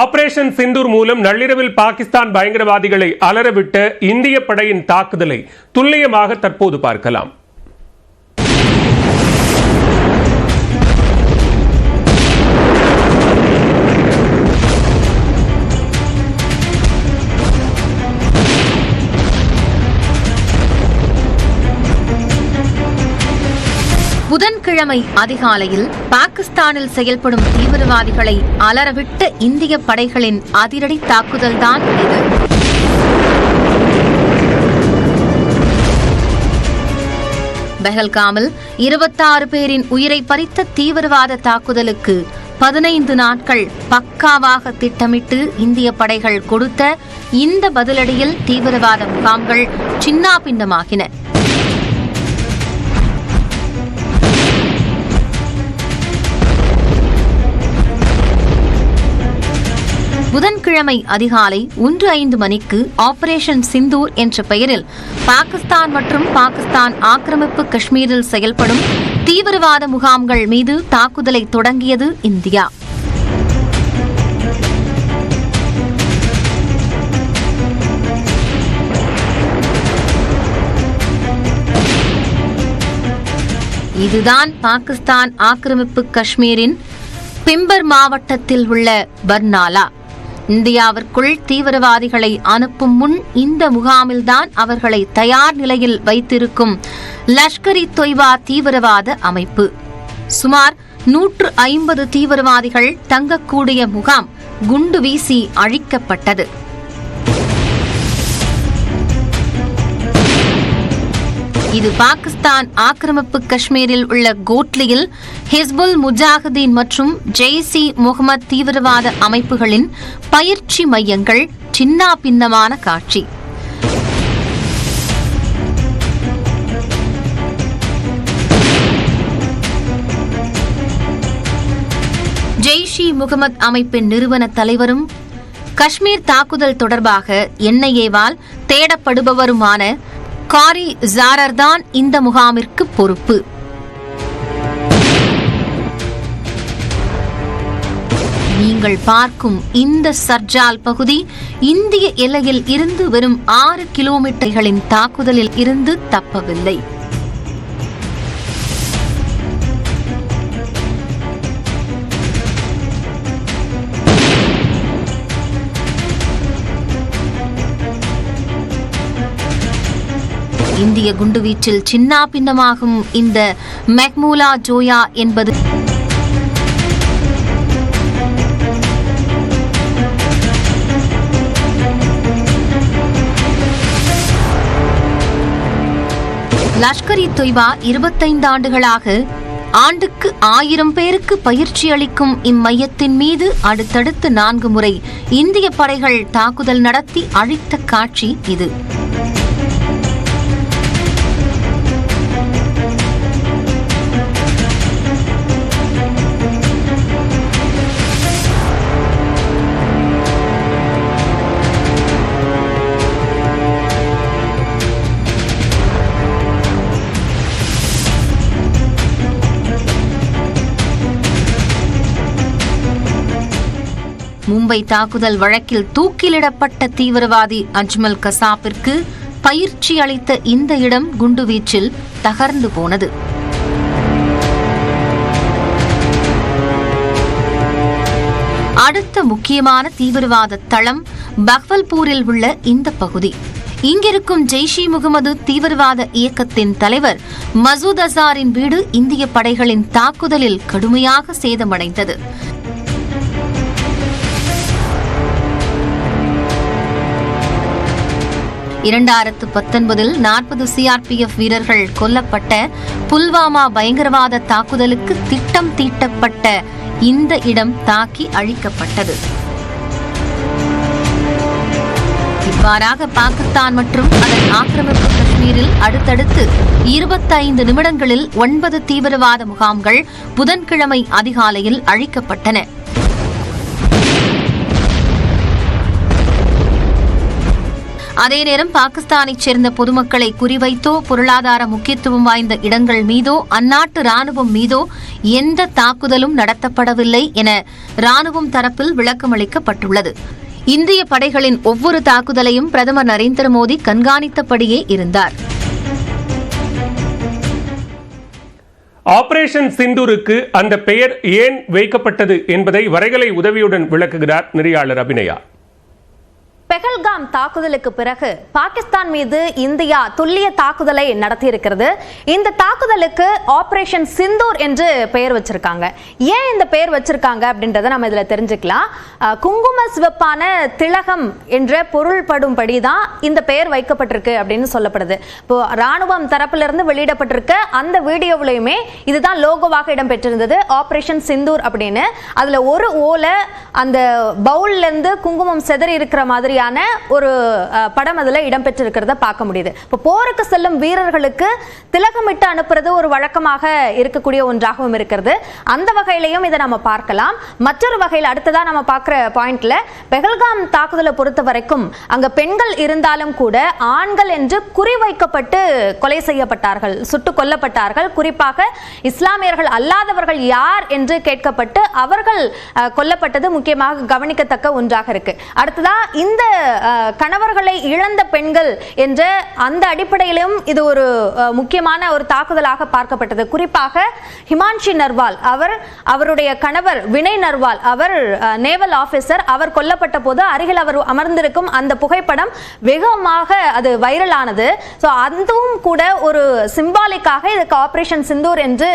Operation Sindoor மூலம் நள்ளிரவில் பாகிஸ்தான் பயங்கரவாதிகளை அலறவிட்ட இந்திய படையின் தாக்குதலை துல்லியமாக தற்போது பார்க்கலாம். புதன்கிழமை அதிகாலையில் பாகிஸ்தானில் செயல்படும் தீவிரவாதிகளை அலறவிட்ட இந்திய படைகளின் அதிரடி தாக்குதல்தான் இது. பெஹல்காமில் 26 பேரின் உயிரை பறித்த தீவிரவாத தாக்குதலுக்கு 15 நாட்கள் பக்காவாக திட்டமிட்டு இந்திய படைகள் கொடுத்த இந்த பதிலடியில் தீவிரவாத முகாம்கள் சின்னாபின்னமாகின. புதன்கிழமை அதிகாலை 1:05 மணிக்கு ஆபரேஷன் சிந்தூர் என்ற பெயரில் பாகிஸ்தான் மற்றும் பாகிஸ்தான் ஆக்கிரமிப்பு காஷ்மீரில் செயல்படும் தீவிரவாத முகாம்கள் மீது தாக்குதலை தொடங்கியது இந்தியா. இதுதான் பாகிஸ்தான் ஆக்கிரமிப்பு காஷ்மீரின் பிம்பர் மாவட்டத்தில் உள்ள பர்னாலா. இந்தியாவிற்குள் தீவிரவாதிகளை அனுப்பும் முன் இந்த முகாமில்தான் அவர்களை தயார் நிலையில் வைத்திருக்கும் லஷ்கர்-இ-தொய்பா தீவிரவாத அமைப்பு. சுமார் 150 தீவிரவாதிகள் தங்கக்கூடிய முகாம் குண்டு வீசி அழிக்கப்பட்டது. இது பாகிஸ்தான் ஆக்கிரமிப்பு காஷ்மீரில் உள்ள கோட்லியில் ஹிஸ்புல் முஜாஹிதீன் மற்றும் ஜெய்ஷ்-இ-முகமது தீவிரவாத அமைப்புகளின் பயிற்சி மையங்கள் சின்னாபின்னமான காட்சி. ஜெய்ஷ்-இ-முகமது அமைப்பின் நிறுவன தலைவரும் காஷ்மீர் தாக்குதல் தொடர்பாக NIA-வால் தேடப்படுபவருமான காரி ஜாரர் தான் இந்த முகாமிற்கு பொறுப்பு. நீங்கள் பார்க்கும் இந்த சர்ஜால் பகுதி இந்திய எல்லையில் இருந்து வெறும் 6 கிலோமீட்டர்களின் தாக்குதலில் இருந்து தப்பவில்லை. இந்திய குண்டுவீச்சில் சின்னாபின்னமாகும் இந்த மெஹ்மூலா ஜோயா என்பது லஷ்கர்-இ-தொய்பா 25 ஆண்டுகளாக ஆண்டுக்கு 1000 பேருக்கு பயிற்சி அளிக்கும் இம்மையத்தின் மீது அடுத்தடுத்து 4 முறை இந்திய படைகள் தாக்குதல் நடத்தி அழித்த காட்சி இது. மும்பை தாக்குதல் வழக்கில் தூக்கிலிடப்பட்ட தீவிரவாதி அஜ்மல் கசாப்பிற்கு பயிற்சி அளித்த இந்த இடம் குண்டுவீச்சில் தகர்ந்து போனது. அடுத்த முக்கியமான தீவிரவாத தளம் பஹ்வல்பூரில் உள்ள இந்த பகுதி. இங்கிருக்கும் ஜெய்ஷ்-இ-முகமது தீவிரவாத இயக்கத்தின் தலைவர் மசூத் அசாரின் வீடு இந்திய படைகளின் தாக்குதலில் கடுமையாக சேதமடைந்தது. இரண்டாயிரத்து 19 40 CRPF வீரர்கள் கொல்லப்பட்ட புல்வாமா பயங்கரவாத தாக்குதலுக்கு திட்டம் தீட்டப்பட்ட இந்த இடம் தாக்கி அழிக்கப்பட்டது. இவ்வாறாக பாகிஸ்தான் மற்றும் அதன் ஆக்கிரமிப்பு காஷ்மீரில் அடுத்தடுத்து 25 நிமிடங்களில் 9 தீவிரவாத முகாம்கள் புதன்கிழமை அதிகாலையில் அழிக்கப்பட்டன. அதே நேரம் பாகிஸ்தானைச் சேர்ந்த பொதுமக்களை குறிவைத்தோ பொருளாதார முக்கியத்துவம் வாய்ந்த இடங்கள் மீதோ அந்நாட்டு ராணுவம் மீதோ எந்த தாக்குதலும் நடத்தப்படவில்லை என ராணுவம் தரப்பில் விளக்கமளிக்கப்பட்டுள்ளது. இந்திய படைகளின் ஒவ்வொரு தாக்குதலையும் பிரதமர் நரேந்திர மோடி கண்காணித்தபடியே இருந்தார். ஆபரேஷன் சிந்தூருக்கு அந்த பெயர் ஏன் வைக்கப்பட்டது என்பதை வரைகலை உதவியுடன் விளக்குகிறார் நெறியாளர் அபிநயா. பெஹல்காம் தாக்குதலுக்கு பிறகு பாகிஸ்தான் மீது இந்தியா துல்லிய தாக்குதலை நடத்தியிருக்கிறது. இந்த தாக்குதலுக்கு ஆபரேஷன் சிந்தூர் என்று பெயர் வச்சிருக்காங்க. ஏன் இந்த பெயர் வச்சிருக்காங்க அப்படின்றத நம்ம இதுல தெரிஞ்சுக்கலாம். குங்கும சிவப்பான திலகம் என்ற பொருள்படும்படி தான் இந்த பெயர் வைக்கப்பட்டிருக்கு அப்படின்னு சொல்லப்படுது. இப்போ ராணுவம் தரப்பிலிருந்து வெளியிடப்பட்டிருக்க அந்த வீடியோவிலையுமே இதுதான் லோகோவாக இடம்பெற்றிருந்தது, ஆபரேஷன் சிந்தூர் அப்படின்னு. அதுல ஒரு ஓலை அந்த பவுல்ல இருந்து குங்குமம் செதறி இருக்கிற மாதிரி ஒரு படம் அதுல இடம்பெற்றிருக்கிறத பார்க்க முடியுது. இப்போ போருக்கு செல்லும் வீரர்களுக்கு திலகமிட்டு அனுப்புறது ஒரு வழக்கமாக இருக்கக்கூடிய ஒன்றாகவும் இருக்கிறது. அந்த வகையிலையும் இதை நம்ம பார்க்கலாம். மற்றொரு வகையில் அடுத்ததா நம்ம பார்க்கிற பாயிண்ட்ல பெஹல்காம் தாக்குதலை பொறுத்த வரைக்கும் அங்க பெண்கள் இருந்தாலும் கூட ஆண்கள் என்று குறிவைக்கப்பட்டு கொலை செய்யப்பட்டார்கள், சுட்டுக் கொல்லப்பட்டார்கள். குறிப்பாக இஸ்லாமியர்கள் அல்லாதவர்கள் யார் என்று கேட்கப்பட்டு அவர்கள் கொல்லப்பட்டது முக்கியமாக கவனிக்கத்தக்க ஒன்றாக இருக்கு. அடுத்ததா இந்த கணவர்களை இழந்த பெண்கள் என்ற அந்த அடிப்படையிலும் இது ஒரு முக்கியமான ஒரு தாக்குதலாக பார்க்கப்பட்டது. குறிப்பாக ஹிமான்ஷி நர்வால் அவருடைய கணவர் வினய் நர்வால் அவர் நேவல் ஆபீசர், அவர் கொல்லப்பட்ட போது அருகில் அவர் அமர்ந்திருக்கும் அந்த புகைப்படம் வெகுமாக அது வைரல் ஆனது. அதுவும் கூட ஒரு சிம்பாலிக்காக இதுக்கு ஆபரேஷன் சிந்தூர் என்று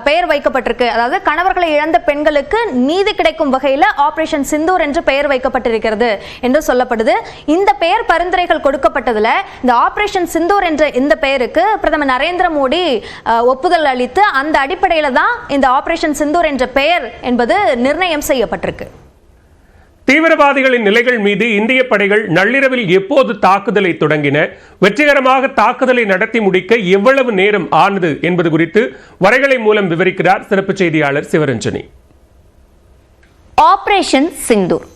பெயர் வைக்கப்பட்டிருக்கு. அதாவது கணவர்களை இழந்த பெண்களுக்கு நீதி கிடைக்கும் வகையில் ஆபரேஷன் சிந்தூர் என்று பெயர் வைக்கப்பட்டிருக்கிறது என்று சொல்லப்படுது. இந்த பெயர் பரிந்துரைகள் கொடுக்கப்பட்டதுல இந்த ஆபரேஷன் சிந்தூர் என்ற இந்த பெயருக்கு பிரதமர் நரேந்திர மோடி ஒப்புதல் அளித்து அந்த அடிப்படையில தான் இந்த ஆபரேஷன் சிந்தூர் என்ற பெயர் என்பது நிர்ணயம் செய்யப்பட்டிருக்கு. தீவிரவாதிகளின் நிலைகள் மீது இந்திய படைகள் நள்ளிரவில் எப்போது தாக்குதலை தொடங்கின, வெற்றிகரமாக தாக்குதலை நடத்தி முடிக்க எவ்வளவு நேரம் ஆனது என்பது குறித்து வரைகலை மூலம் விவரிக்கிறார் சிறப்பு செய்தியாளர் சிவரஞ்சனி. ஆபரேஷன் சிந்தூர்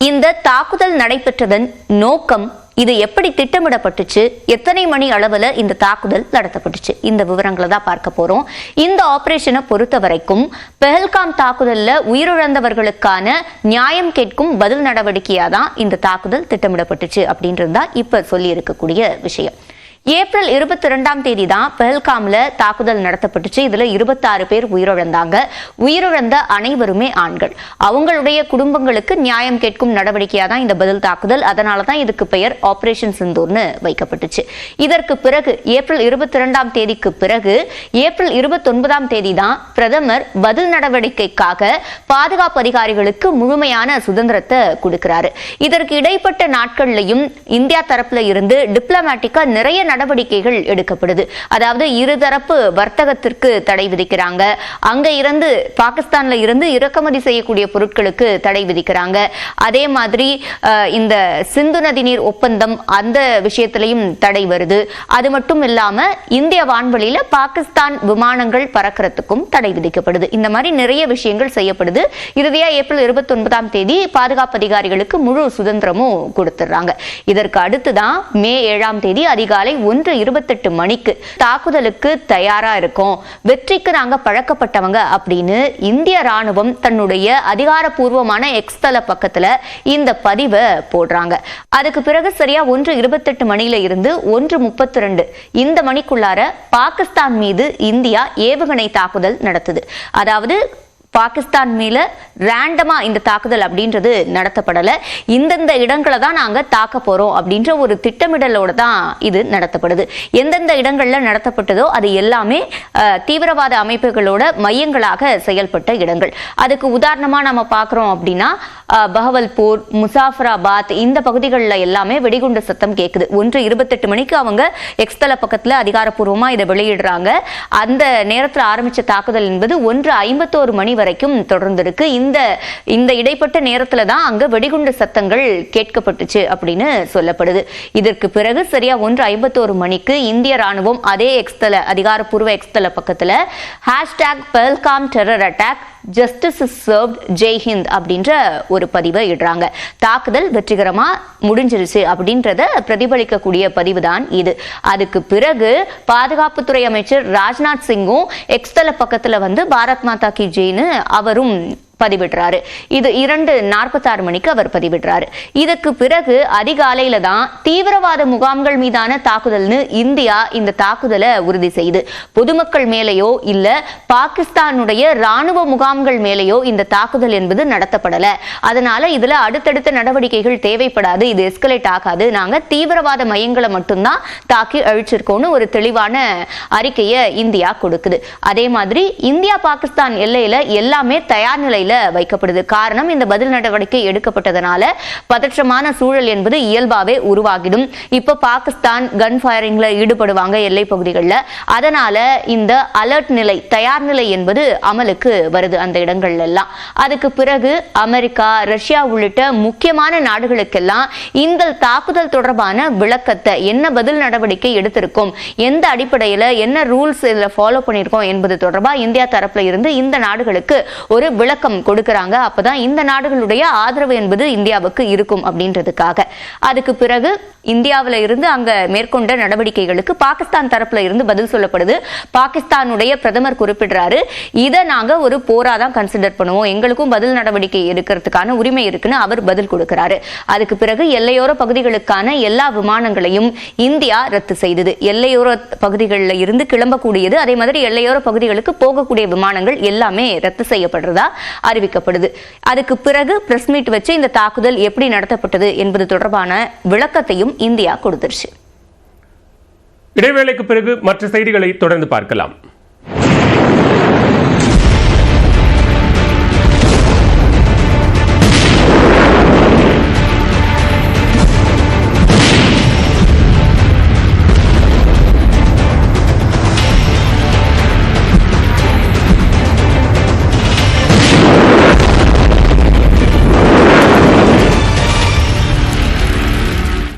இந்த தாக்குதல் நடைபெற்றதன் நோக்கம், இது எப்படி திட்டமிடப்பட்டுச்சு, எத்தனை மணி அளவில் இந்த தாக்குதல் நடத்தப்பட்டுச்சு, இந்த விவரங்களை தான் பார்க்க போறோம். இந்த ஆபரேஷனை பொறுத்த வரைக்கும் பெஹல்காம் தாக்குதல்ல உயிரிழந்தவர்களுக்கான நியாயம் கேட்கும் பதில் நடவடிக்கையா தான் இந்த தாக்குதல் திட்டமிடப்பட்டுச்சு அப்படின்றது தான் இப்ப சொல்லி இருக்கக்கூடிய விஷயம். ஏப்ரல் 22ஆம் தேதி தான் பெஹல்காம்ல தாக்குதல் நடத்தப்பட்டுச்சு. இதுல 26 பேர் உயிரிழந்தாங்க. உயிரிழந்த அனைவருமே ஆண்கள். அவங்களுடைய குடும்பங்களுக்கு நியாயம் கேட்கும் நடவடிக்கையா தான் இந்த பதில் தாக்குதல். அதனாலதான் இதுக்கு பெயர் ஆபரேஷன் சிந்தூர்னு வைக்கப்பட்டுச்சு. இதற்கு பிறகு ஏப்ரல் 22ஆம் தேதிக்கு பிறகு ஏப்ரல் 29ஆம் தேதி தான் பிரதமர் பதில் நடவடிக்கைக்காக பாதுகாப்பு அதிகாரிகளுக்கு முழுமையான சுதந்திரத்தை கொடுக்கிறாரு. இதற்கு இடைப்பட்ட நாட்கள்லையும் இந்தியா தரப்புல இருந்து டிப்ளமேட்டிக்கா நிறைய நடவடிக்கைகள் எடுக்கப்படுது. அதாவது இருதரப்பு வர்த்தகத்திற்கு தடை விதிக்கிறாங்க. அங்க இருந்து பாகிஸ்தான்ல இருந்து இறக்குமதி செய்யக்கூடிய பொருட்களுக்கு தடை விதிக்கிறாங்க. அதே மாதிரி இந்த சிந்து நதிநீர் ஒப்பந்தம் அந்த விஷயத்திலையும் தடை வருது. அது மட்டும் இல்லாம இந்திய வான்வெளியில பாகிஸ்தான் விமானங்கள் பறக்கிறதுக்கும் தடை விதிக்கப்படுது. இந்த மாதிரி நிறைய விஷயங்கள் செய்யப்படுது. இறுதியா ஏப்ரல் 29ஆம் தேதி பாதுகாப்பு அதிகாரிகளுக்கு முழு சுதந்திரமும் கொடுத்துறாங்க. இதற்கு அடுத்துதான் மே 7ஆம் தேதி அதிகாலை 1:28 மணிக்கு தாக்குதலுக்கு தயாரா இருக்கும், வெற்றிக்கு நாங்க பழக்கப்பட்டவங்க அப்படின்னு இந்திய ராணுவம் தன்னுடைய அதிகாரப்பூர்வமான எக்ஸ் தள பக்கத்துல இந்த பதிவை போடுறாங்க. அதுக்கு பிறகு சரியா 1:28 மணியில இருந்து 1:32 இந்த மணிக்குள்ளார பாகிஸ்தான் மீது இந்தியா ஏவுகணை தாக்குதல் நடத்துது. அதாவது பாகிஸ்தான் மேல ரேண்டமா இந்த தாக்குதல் அப்படின்றது நடத்தப்படல. இந்தந்த இடங்களை தான் நாங்க தாக்க போறோம் அப்படின்ற ஒரு திட்டமிடலோட தான் இது நடத்தப்படுது. எந்தெந்த இடங்கள்ல நடத்தப்பட்டதோ அது எல்லாமே தீவிரவாத அமைப்புகளோட மையங்களாக செயல்பட்ட இடங்கள். அதுக்கு உதாரணமா நம்ம பார்க்கிறோம் அப்படின்னா பஹவல்பூர், முசாஃபராபாத் இந்த பகுதிகளில் எல்லாமே வெடிகுண்டு சத்தம் கேட்குது. 1:28 மணிக்கு அவங்க எக்ஸ்தல பக்கத்துல அதிகாரப்பூர்வமா இதை வெளியிடுறாங்க. அந்த நேரத்தில் ஆரம்பிச்ச தாக்குதல் என்பது 1:51 மணி வரைக்கும் தொடர்ந்திருக்கு. இந்த இடைப்பட்ட நேரத்துல தான் அங்க வெடிகுண்டு சத்தங்கள் கேட்கப்பட்டுச்சு அப்படின்னு சொல்லப்படுது. இதற்கு பிறகு சரியா 1:51 மணிக்கு இந்திய ராணுவம் அதே எக்ஸ்தல அதிகாரப்பூர்வ எக்ஸ்தல பக்கத்துல #Pahalgam terror attack justice is served ஜெய்ஹிந்த் அப்படின்ற ஒரு பதிவை இடுறாங்க. தாக்குதல் வெற்றிகரமா முடிஞ்சிருச்சு அப்படின்றத பிரதிபலிக்கக்கூடிய பதிவு தான் இது. அதுக்கு பிறகு பாதுகாப்புத்துறை அமைச்சர் ராஜ்நாத் சிங்கும் எக்ஸ்தல பக்கத்துல வந்து பாரத் மாதா கி ஜெய்னு அவரும் பதிவிடுறாரு. இது 2:46 மணிக்கு அவர் பதிவிடுறாரு. இதுக்கு பிறகு அதிகாலையில தான் தீவிரவாத முகாம்கள் மீதான தாக்குதல்னு இந்தியா இந்த தாக்குதலை உறுதி செய்து, பொதுமக்கள் மேலேயோ இல்ல பாகிஸ்தானுடைய ராணுவ முகாம்கள் மேலேயோ இந்த தாக்குதல் என்பது நடத்தப்படல. அதனால இதுல அடுத்தடுத்த நடவடிக்கைகள் தேவைப்படாது, இது எஸ்கலேட் ஆகாது, நாங்க தீவிரவாத மையங்களை மட்டும்தான் தாக்கி அழிச்சிருக்கோம்னு ஒரு தெளிவான அறிக்கையை இந்தியா கொடுக்குது. அதே மாதிரி இந்தியா பாகிஸ்தான் எல்லையில எல்லாமே தயார் நிலையில வைக்கப்படுது. காரணம், இந்த பதில் நடவடிக்கை எடுக்கப்பட்டதனால பதற்றமான சூழல் என்பது இயல்பாவே உருவாகிடும். இப்ப பாகிஸ்தான் கன் ஃபயரிங்ல ஈடுபடுவாங்க எல்லை பகுதிகளில். அதனால இந்த அலர்ட் நிலை, தயார் நிலை என்பது அமலுக்கு வருது அந்த இடங்கள்ல எல்லாம். அதுக்கு பிறகு அமெரிக்கா, ரஷ்யா உள்ளிட்ட முக்கியமான நாடுகளுக்கெல்லாம் இந்த தாக்குதல் தொடர்பான விளக்கத்தை, என்ன பதில் நடவடிக்கை எடுத்திருக்கோம், எந்த அடிப்படையில் என்ன ரூல்ஸ் இதுல ஃபாலோ பண்ணியிருக்கோம் என்பது தொடர்பா இந்தியா தரப்புல இருந்து இந்த நாடுகளுக்கு ஒரு விளக்கம் கொடுக்கறாங்க. அப்பதான் இந்த நாடுகளுடைய ஆதரவு என்பது இந்தியாவுக்கு இருக்கும் அப்படின்றதுக்காக. அதுக்கு பிறகு இந்தியாவில இருந்து அங்க மேற்கொண்ட நடவடிக்கைகளுக்கு பாகிஸ்தான் தரப்புல இருந்து பதில் சொல்லப்படுது. பாகிஸ்தானுடைய பிரதமர் குறிப்பிடுறாரு, இதை நாங்க ஒரு போராதான் கன்சிடர் பண்ணுவோம், எங்களுக்கும் பதில் நடவடிக்கை எடுக்கிறதுக்கான உரிமை இருக்குன்னு அவர் பதில் கொடுக்கிறாரு. அதுக்கு பிறகு எல்லையோர பகுதிகளுக்கான எல்லா விமானங்களையும் இந்தியா ரத்து செய்தது. எல்லையோர பகுதிகளில் இருந்து கிளம்பக்கூடியது, அதே மாதிரி எல்லையோர பகுதிகளுக்கு போகக்கூடிய விமானங்கள் எல்லாமே ரத்து செய்யப்படுறதா அறிவிக்கப்படுது. அதுக்கு பிறகு பிரஸ் மீட் வச்சு இந்த தாக்குதல் எப்படி நடத்தப்பட்டது என்பது தொடர்பான விளக்கத்தையும் இந்தியா கொடுத்துருச்சு. இடைவேளைக்கு பிறகு மற்ற செய்திகளை தொடர்ந்து பார்க்கலாம்.